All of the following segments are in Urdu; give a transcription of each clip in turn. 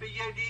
PhD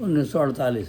1948।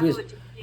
20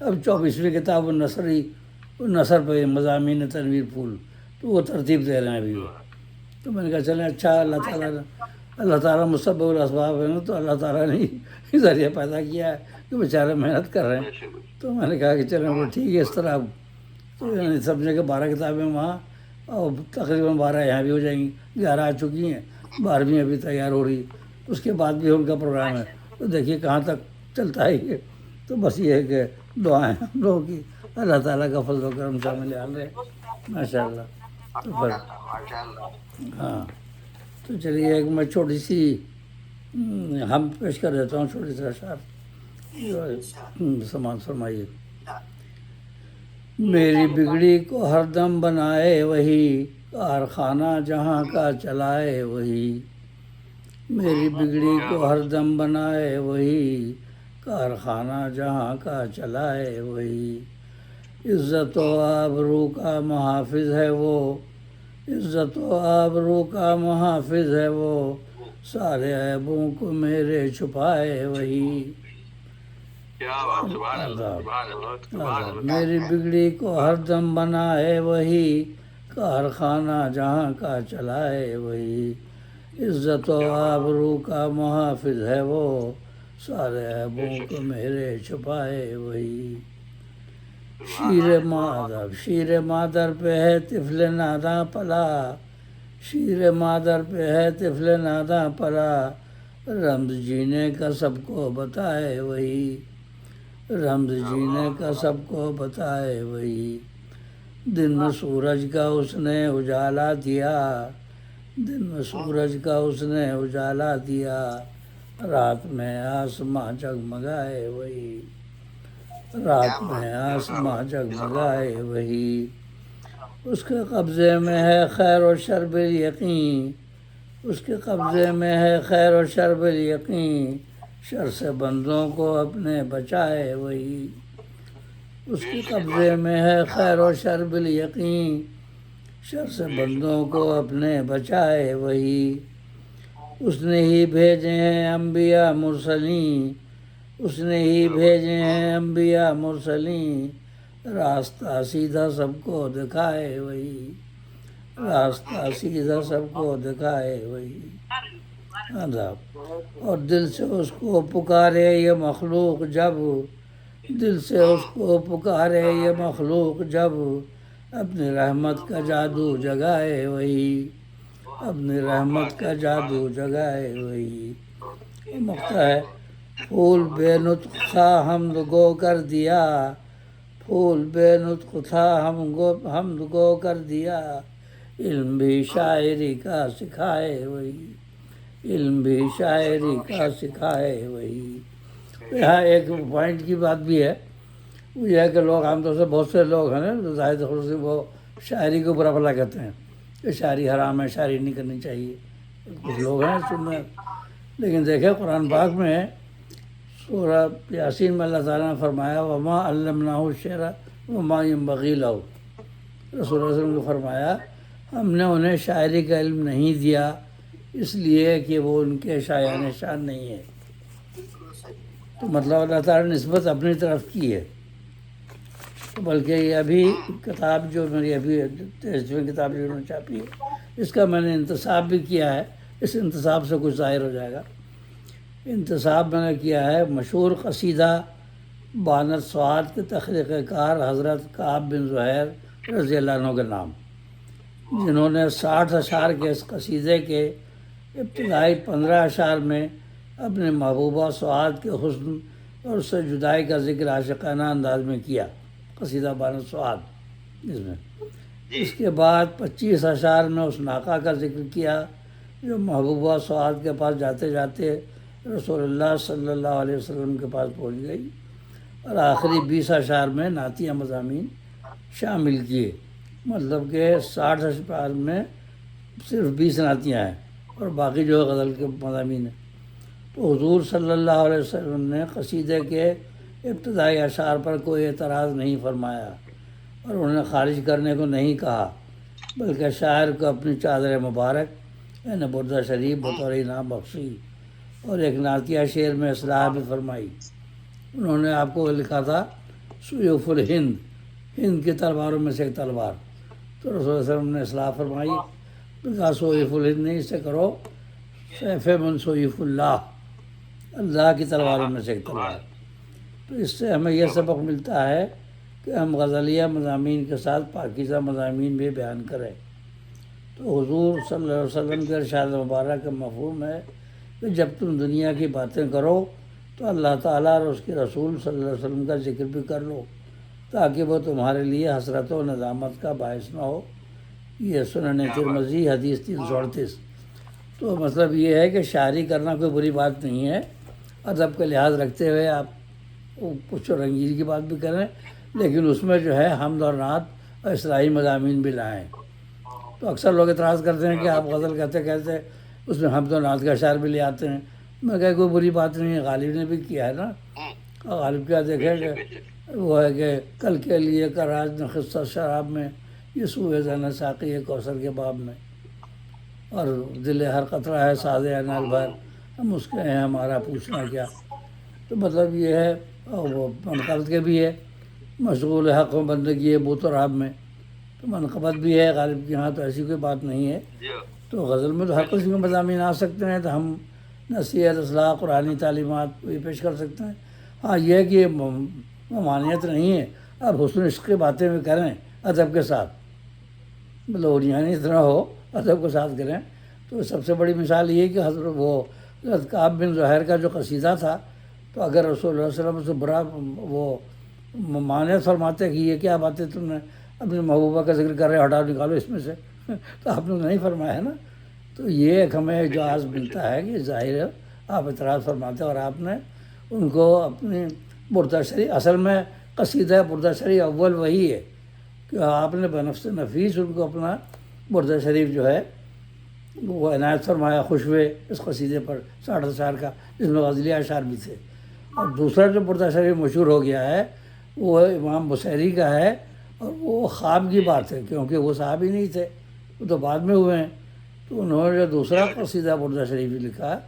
اب 24ویں کتاب نثر پہ مضامین تنویر پھول، تو وہ ترتیب دے رہے ہیں ابھی وہ. تو میں نے کہا چلیں اچھا، اللہ تعالیٰ مسبب الاسباب ہے نا، تو اللہ تعالیٰ نے ہی ذریعہ پیدا کیا ہے کہ بیچارے محنت کر رہے ہیں. تو میں نے کہا کہ چلیں وہ ٹھیک ہے اس طرح. تو یعنی سمجھے کہ 12 کتابیں وہاں اور تقریباً 12 یہاں بھی ہو جائیں گی. 11 آ چکی ہیں، 12ویں ابھی تیار ہو رہی، اس کے بعد بھی ان کا پروگرام ہے. تو دیکھیے کہاں تک چلتا ہے یہ. تو بس یہ ہے کہ دعائیں ہم لوگوں کی اللہ تعالیٰ کا فضل و کرم شامل حال رہے. ماشاء اللہ. تو پھر ماشاء اللہ. ہاں، تو چلیے ایک میں چھوٹی سی ہم پیش کر دیتا ہوں، چھوٹی سی اشعار سماعت فرمائیے. میری بگڑی کو ہر دم بنائے وہی، کارخانہ جہاں کا چلائے وہی. میری بگڑی کو ہر دم بنائے وہی، کارخانہ جہاں کا چلائے وہی. عزت و آبرو کا محافظ ہے وہ، عزت و آبرو کا محافظ ہے وہ، سارے عیبوں کو میرے چھپائے وہی. کیا بات، سبحان اللہ، سبحان اللہ، سبحان اللہ. میری بگڑی کو ہر دم بنائے وہی، کارخانہ جہاں کا چلائے وہی. عزت و آبرو کا محافظ ہے وہ، سارے عیبوں کو میرے چھپائے وہی. شیر مادر پہ ہے طفل ناداں پلا، شیر مادر پہ ہے طفل ناداں پلا، رمز جینے کا سب کو بتائے وہی، رمز جینے کا سب کو بتائے وہی. دن میں سورج کا اس نے اجالا دیا، دن میں سورج کا اس نے اجالا دیا، رات میں آسماں جگمگائے وہی، رات میں آسماں جگمگائے وہی. اس کے قبضے میں ہے خیر و شر بالیقین، اس کے قبضے میں ہے خیر و شر بالیقین، شر سے بندوں کو اپنے بچائے وہی. اس کے قبضے میں ہے خیر و شر بالیقین، شر سے بندوں کو اپنے بچائے وہی. اس نے ہی بھیجے ہیں انبیاء مرسلین، اس نے ہی بھیجے ہیں انبیاء مرسلین، راستہ سیدھا سب کو دکھائے وہی، راستہ سیدھا سب کو دکھائے وہی. آداب. اور دل سے اس کو پکارے یہ مخلوق جب، دل سے اس کو پکارے یہ مخلوق جب، اپنی رحمت کا جادو جگائے وہی، اپنی رحمت کا جادو جگائے وہی. مقطع ہے. پھول بے نطق تھا حمد گو کر دیا، پھول بے نطق تھا حمد گو کر دیا، علم بھی شاعری کا سکھائے وہی، علم بھی شاعری کا سکھائے وہی. یہاں ایک پوائنٹ کی بات بھی ہے، وہ یہ ہے کہ لوگ عام طور سے بہت سے لوگ ہیں نا ظاہر طور سے وہ شاعری کو برا بھلا کہتے ہیں کہ شاعری حرام ہے، شاعری نہیں کرنی چاہیے. کچھ لوگ ہیں سننے، لیکن دیکھیں قرآن پاک میں سورہ یاسین میں اللہ تعالیٰ نے فرمایا وما علمناہ الشعر وما ينبغي له. رسول اللہ علیہ وسلم کو فرمایا ہم نے انہیں شاعری کا علم نہیں دیا اس لیے کہ وہ ان کے شایان شان نہیں ہے. تو مطلب اللہ تعالیٰ نے نسبت اپنی طرف کی ہے. بلکہ یہ ابھی کتاب جو میری ابھی 23ویں کتاب جو انہوں نے چھاپی ہے اس کا میں نے انتصاب بھی کیا ہے، اس انتصاب سے کچھ ظاہر ہو جائے گا. انتصاب میں نے کیا ہے مشہور قصیدہ بانت سعاد کے تخلیق کار حضرت کعب بن زہیر رضی اللہ عنہ کے نام، جنہوں نے 60 اشعار کے اس قصیدے کے ابتدائی 15 اشعار میں اپنے محبوبہ سعاد کے حسن اور اس سے جدائی کا ذکر عاشقانہ انداز میں کیا، قصیدہ بانت سعاد. اس کے بعد 25 اشعار میں اس ناقہ کا ذکر کیا جو محبوبہ سعاد کے پاس جاتے جاتے رسول اللہ صلی اللہ علیہ وسلم کے پاس پہنچ گئی، اور آخری 20 اشعار میں نعتیہ مضامین شامل کیے. مطلب کہ 60 اشعار میں صرف 20 نعتیاں ہیں اور باقی جو غزل کے مضامین ہیں. تو حضور صلی اللہ علیہ وسلم نے قصیدے کے ابتدائی اشعار پر کوئی اعتراض نہیں فرمایا اور انہیں خارج کرنے کو نہیں کہا، بلکہ شاعر کو اپنی چادر مبارک یعنی بردہ شریف بطور انعام بخشی اور ایک نعتیہ شعر میں اصلاح بھی فرمائی. انہوں نے آپ کو لکھا تھا سیوف الہند، ہند کی تلواروں میں سے ایک تلوار. تو رسول اللہ علیہ وسلم نے اصلاح فرمائی، کہا سیوف الہند نہیں، اس سے کرو سیف من سیوف اللہ، اللہ کی تلواروں میں سے ایک تلوار. تو اس سے ہمیں یہ سبق ملتا ہے کہ ہم غزلیہ مضامین کے ساتھ پاکیزہ مضامین بھی بیان کریں. تو حضور صلی اللہ علیہ وسلم کے ارشاد مبارک کا مفہوم ہے کہ جب تم دنیا کی باتیں کرو تو اللہ تعالیٰ اور اس کے رسول صلی اللہ علیہ وسلم کا ذکر بھی کر لو، تاکہ وہ تمہارے لیے حسرت و ندامت کا باعث نہ ہو. یہ سنن ترمذی حدیث 338. تو مطلب یہ ہے کہ شاعری کرنا کوئی بری بات نہیں ہے، ادب کا لحاظ رکھتے ہوئے آپ کچھ رنگین کی بات بھی کریں، لیکن اس میں جو ہے حمد اور نعت اور اصلاحی مضامین بھی لائیں. تو اکثر لوگ اعتراض کرتے ہیں کہ آپ غزل کہتے کہتے اس میں حمد و نعت کا اشعار بھی لے آتے ہیں. میں کہا کوئی بری بات نہیں ہے، غالب نے بھی کیا ہے نا. غالب کیا دیکھے کہ وہ ہے کہ کل کے لیے کا راج نہ خصہ شراب میں، یہ سوئے زن ساقی ہے کوثر کے باب میں، اور دل ہر قطرہ ہے ساز انال بھر، ہم اس کے ہیں ہمارا پوچھنا کیا. تو مطلب یہ ہے، اور وہ منقبت کے بھی ہے، مشغول حق و بندگی ہے بوت و راب میں، تو منقبت بھی ہے غالب کے ہاں. تو ایسی کوئی بات نہیں ہے. تو غزل میں تو ہر قسم کے مضامین آ سکتے ہیں، تو ہم نصیحت، اصلاح، قرآنی تعلیمات یہ پیش کر سکتے ہیں. ہاں یہ ہے کہ یہ ممانعت نہیں ہے، اب حسن عشق کی باتیں بھی کریں ادب کے ساتھ، مطلب اورانی اتنا ہو، ادب کے ساتھ کریں. تو سب سے بڑی مثال یہ ہے کہ حضرت وہ حضرت کعب بن زہیر کا جو قصیدہ تھا، تو اگر رسول اللہ علیہ وسلم سے برا وہ ممانعت فرماتے کہ یہ کیا باتیں تم نے اپنی محبوبہ کا ذکر کر رہے، ہٹاؤ نکالو اس میں سے، تو آپ نے نہیں فرمایا ہے نا. تو یہ ایک ہمیں اجازت ملتا ہے کہ ظاہر ہے آپ اعتراض فرماتے ہیں، اور آپ نے ان کو اپنی بردہ شریف، اصل میں قصیدہ بردہ شریف اول وہی ہے کہ آپ نے بنفس نفیس ان کو اپنا بردہ شریف جو ہے وہ عنایت فرمایا، خوشوے اس قصیدے پر 60 اشعار کا، جس میں غزلیہ اشعار بھی تھے. اور دوسرا جو بردہ شریف مشہور ہو گیا ہے وہ امام بصیری کا ہے، اور وہ خواب کی بات ہے، کیونکہ وہ صحابی نہیں تھے، وہ تو بعد میں ہوئے ہیں. تو انہوں نے جو دوسرا قصیدہ بردہ شریف لکھا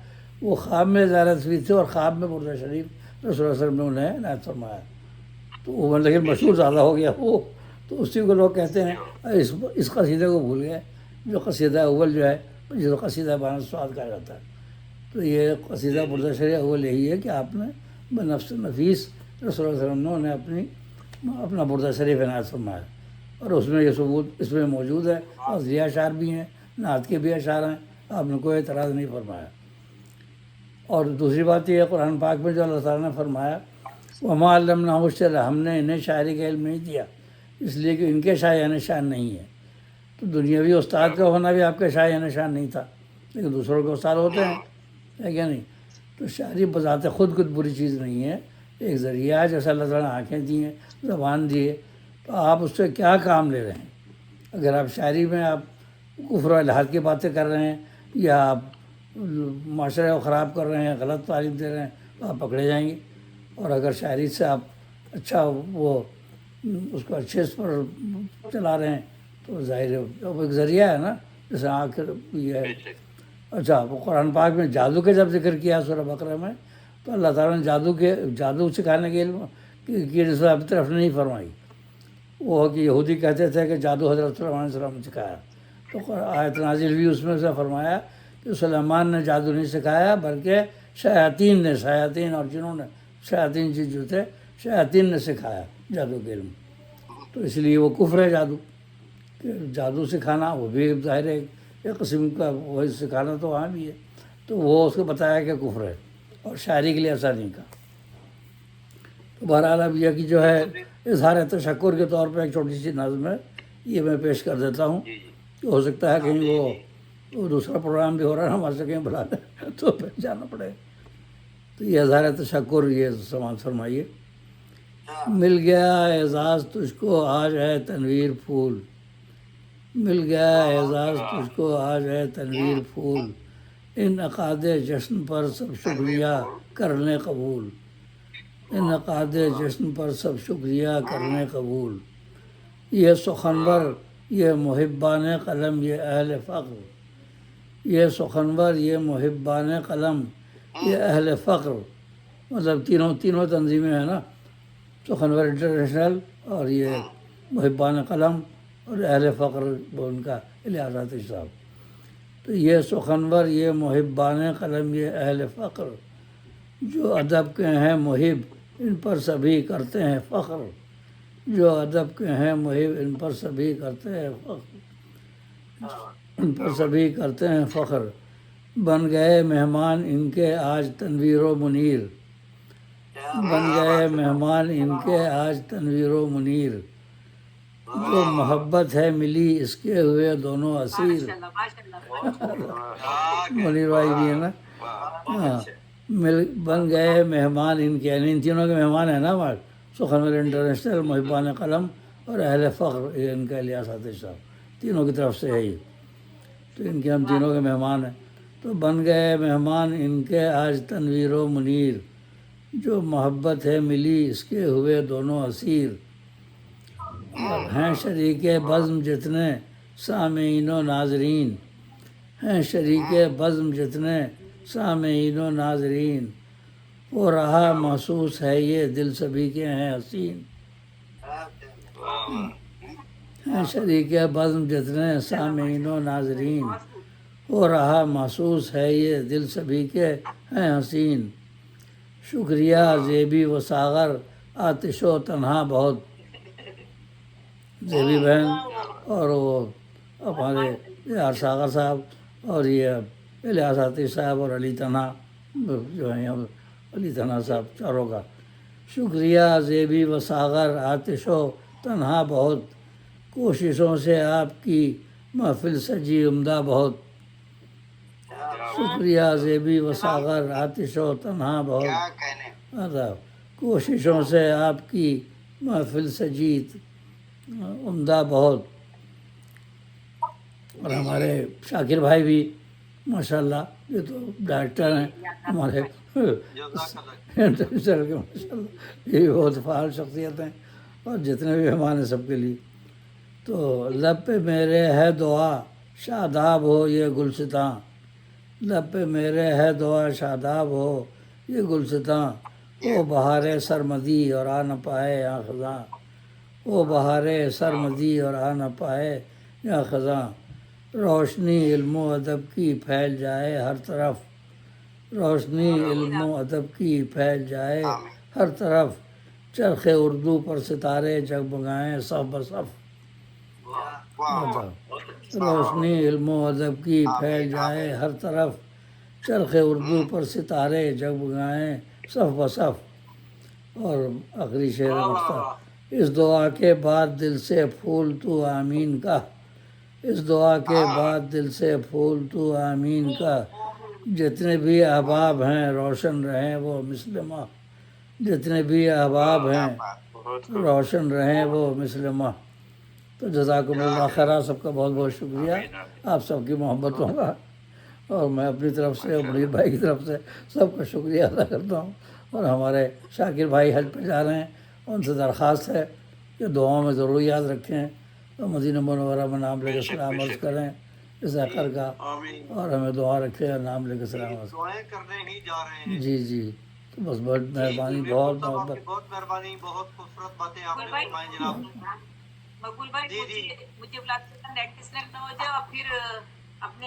وہ خواب میں زیارت ہوئی تھی، اور خواب میں بردہ شریف رسول اللہ علیہ وسلم نے انہیں عنایت فرمایا. تو وہ لیکن مشہور زیادہ ہو گیا وہ، تو اسی کو لوگ کہتے ہیں اس قصیدے کو بھول گئے، جو قصیدہ اول جو ہے جس کو قصیدہ بان سعاد کہا جاتا ہے. تو یہ قصیدہ بردہ شریف اول یہی ہے کہ آپ نے بنفس نفیس رسول اللہ علیہ وسلم نے اپنا بردہ شریف عنایت فرمایا، اور اس میں یہ ثبوت اس میں موجود ہے. غزلیہ اشعار بھی ہیں، نعت کے بھی اشعار ہیں، آپ نے کوئی اعتراض نہیں فرمایا. اور دوسری بات یہ ہے قرآن پاک میں جو اللہ تعالیٰ نے فرمایا وما علمناہ الشعر، ہم نے انہیں شاعری کا علم نہیں دیا، اس لیے کہ ان کے شاعر شان نہیں ہے. تو دنیاوی استاد کا ہونا بھی آپ کے شاعر شان نہیں تھا، لیکن دوسروں کے استاد ہوتے ہیں، ہے کیا نہیں. تو شاعری بذات خود کچھ بری چیز نہیں ہے، ایک ذریعہ ہے. جیسے اللہ تعالیٰ نے آنکھیں دی ہیں، زبان دی ہے، تو آپ اس سے کیا کام لے رہے ہیں؟ اگر آپ شاعری میں آپ کفر و الحاد کی باتیں کر رہے ہیں، یا آپ معاشرے کو خراب کر رہے ہیں، غلط تعلیم دے رہے ہیں، تو آپ پکڑے جائیں گے. اور اگر شاعری سے آپ اچھا وہ اس کو اچھے پر چلا رہے ہیں تو ظاہر ہے وہ ایک ذریعہ ہے نا. جیسے آنکھ یہ ہے. اچھا وہ قرآن پاک میں جادو کے جب ذکر کیا سورہ بقرہ میں، تو اللہ تعالیٰ نے جادو سکھانے کے علم کی نسبت اب طرف نہیں فرمائی. وہ کہ یہودی کہتے تھے کہ جادو حضرت سلیمان علیہ السلام نے سکھایا، تو آیت نازل ہوئی اس میں سے فرمایا کہ سلیمان نے جادو نہیں سکھایا بلکہ شیاطین نے، شیاطین اور جنہوں نے، شیاطین چیز جو تھے شیاطین نے سکھایا جادو کے علم. تو اس لیے وہ کفر ہے جادو، کہ جادو سکھانا وہ بھی ظاہر ہے ایک قسم کا وہی سکھانا تو وہاں بھی ہے. تو وہ اس کو بتایا کہ کفر ہے، اور شاعری کے لیے ایسا نہیں کہا. تو بہرحال اب یہ کہ جو ہے اظہار تشکر کے طور پہ ایک چھوٹی سی نظم ہے، یہ میں پیش کر دیتا ہوں. ہو سکتا ہے کہیں وہ دوسرا پروگرام بھی ہو رہا ہے ہمارے سے کہیں بلا دیں تو پھر جانا پڑے. تو یہ اظہار تشکر یہ سماعت فرمائیے. مل گیا اعزاز تجھ کو آج ہے تنویر پھول، مل گیا اعزاز تجھ کو آج ہے تنویر پھول، ان عقاد جشن پر سب شکریہ کرنے قبول، ان عقاد جشن پر سب شکریہ کرنے قبول. یہ سخنور یہ محبان قلم یہ اہل فقر، یہ سخنور یہ محبان قلم یہ اہل فقر. مطلب تینوں تنظیمیں ہیں نا، سخنور انٹرنیشنل اور یہ محبان قلم اور اہل فقر وہ ان کا الیاس آتش صاحب. تو یہ سخنور، یہ محبان قلم، یہ اہل فقر جو ادب کے ہیں محب، ان پر سبھی کرتے ہیں فخر. جو ادب کے ہیں محب، ان پر سبھی کرتے ہیں فخر، ان پر سبھی کرتے ہیں فخر. بن گئے مہمان ان کے آج تنویر و منیر، بن گئے مہمان ان کے آج تنویر و منیر. جو محبت ہے ملی اس کے ہوئے دونوں اسیر. منیر بھائی بھی ہے نا. ہاں، بن گئے مہمان ان کے، یعنی ان تینوں کے مہمان ہیں نا ہمارے، سخنور انٹرنیشنل، محبان قلم اور اہل فخر، یہ ان کا الیاس آتش صاحب، تینوں کی طرف سے ہے یہ. تو ان کے ہم تینوں کے مہمان ہیں. تو بن گئے مہمان ان کے آج تنویر و منیر. جو محبت ہے ملی اس کے ہوئے دونوں اسیر. اور ہیں شریک بزم جتنے سامعین و ناظرین، ہیں شریک بزم جتنے سامعین و ناظرین. وہ رہا محسوس ہے یہ دل سبھی کے ہیں حسین. ہیں شریک بزم جتنے سامعین و ناظرین. ہو رہا محسوس ہے یہ دل سبھی کے ہیں حسین. شکریہ زیبی و ساغر آتش و تنہا بہت. زیبی بہن اور وہ ہمارے یار ساغر صاحب اور یہ الیاس آتش صاحب اور علی تنہا جو ہیں علی تنہا صاحب، چاروں کا. شکریہ زیبی و ساغر آتش و تنہا بہت. کوششوں سے آپ کی محفل سجی عمدہ بہت. شکریہ زیبی و ساغر آتش و تنہا بہت. کوششوں سے آپ کی محفل سجی عمدہ بہت. اور ہمارے شاکر بھائی بھی ماشاءاللہ، یہ تو ڈائریکٹر ہیں ہمارے انٹرنیشنل کے، ماشاءاللہ یہ بھی بہت فعال شخصیت ہیں، اور جتنے بھی مہمان ہیں سب کے لیے. تو لب پہ میرے ہے دعا شاداب ہو یہ گلستاں. لب پہ میرے ہے دعا شاداب ہو یہ گلستاں. وہ بہار سرمدی اور آ نہ پائے یہاں خزاں. وہ بہار سرمدی اور آ نہ پائے یہاں خزاں. روشنی علم و ادب کی پھیل جائے ہر طرف. روشنی علم و ادب کی پھیل جائے ہر طرف. چرخ اردو پر ستارے جگمگائیں صف بصف. روشنی علم و ادب کی پھیل جائے ہر طرف. چرخ اردو پر ستارے جگمگائیں صف بصف. اور آخری شعر مختار. اس دعا کے بعد دل سے پھول تو آمین کا. اس دعا کے بعد دل سے پھول تو آمین کا. جتنے بھی احباب ہیں روشن رہیں وہ مثل ماہ. جتنے بھی احباب ہیں روشن رہیں وہ مثل ماہ. تو جزاکم اللہ خیرہ، سب کا بہت بہت شکریہ، آپ سب کی محبتوں کا. اور میں اپنی طرف سے اور منیر بھائی کی طرف سے سب کا شکریہ ادا کرتا ہوں. اور ہمارے شاکر بھائی حج پہ جا رہے ہیں، ان سے درخواست ہے کہ دعاؤں میں ضرور یاد رکھیں، اور مدینہ منورہ میں نام لے کے سلام عرض کریں اس اخر کا، اور ہمیں دعا رکھے اور نام لے کے سلام عرض کریں. دعائیں کرنے ہی جا رہے ہیں. جی جی، تو بس بہت مہربانی، بہت محبت. بہت مہربانی، بہت خوبصورت باتیں آپ نے فرمائی جناب. مقبول بھائی، مجھے بلاتے نیٹ ڈسکنیکٹ نہ ہو جائے، اور پھر اپنے